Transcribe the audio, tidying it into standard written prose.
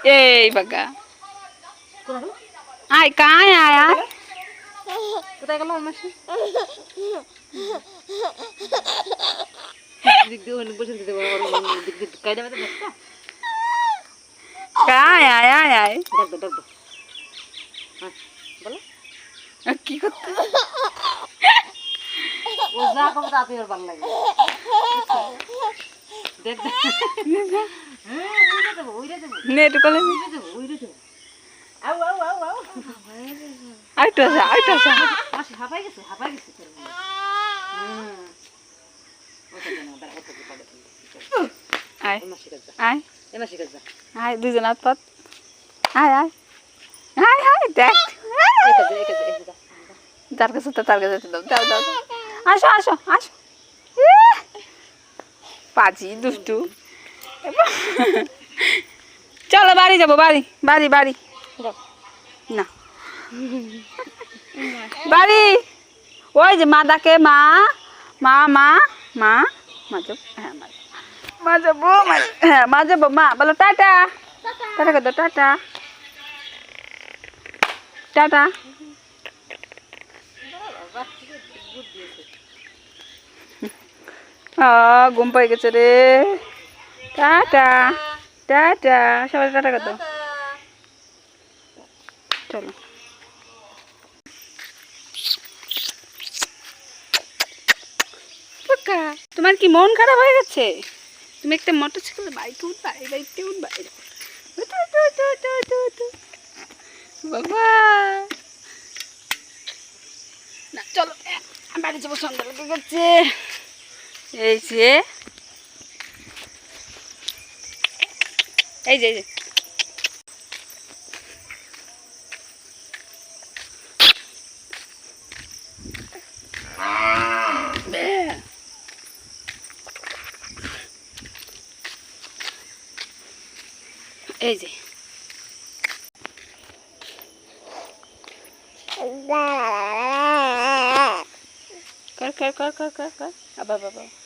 এই বাগা আয় কায় আয় আয় কোথায় গেল মাসি কায় আয় আয় আয় বলো কি করতে ও যা কবে তাতে ওর ভালো লাগে দেখ নেট কলে আউ আউ আউ আউ আইটো আসা মাসি হাঁপাই গেছে আয় মাসি কাজ আয় এ মাসি কাজ আয় দুজন হাত পাত আয় আয় আয় আয় দেখ তার কাছে তো তার কাছে দাও দাও দাও আসো আসো আসো পাজি দুষ্টু চলো বাড়ি যাবো বাড়ি বাড়ি বাড়ি না বাড়ি ওই যে মা ডাকে মা মা মা মা মা যাব হ্যাঁ মা যাবো হ্যাঁ মা যাবো মা বলো টাটা টাটা কর টাটা টাটা ঘুম পাই গেছে রে টাটা টাটা সবাই টাটা কর চলো তোমার কি মন খারাপ হয়ে গেছে তুমি একটা মোটরসাইকেল বাইকে উঠবা এই বাইকতে উঠবা বাবা না চলো বাড়ি যাবো সন্ধ্যা লেগে গেছে এই যে এই যে এই যে কর কর কর কর কর কর আবার বাবা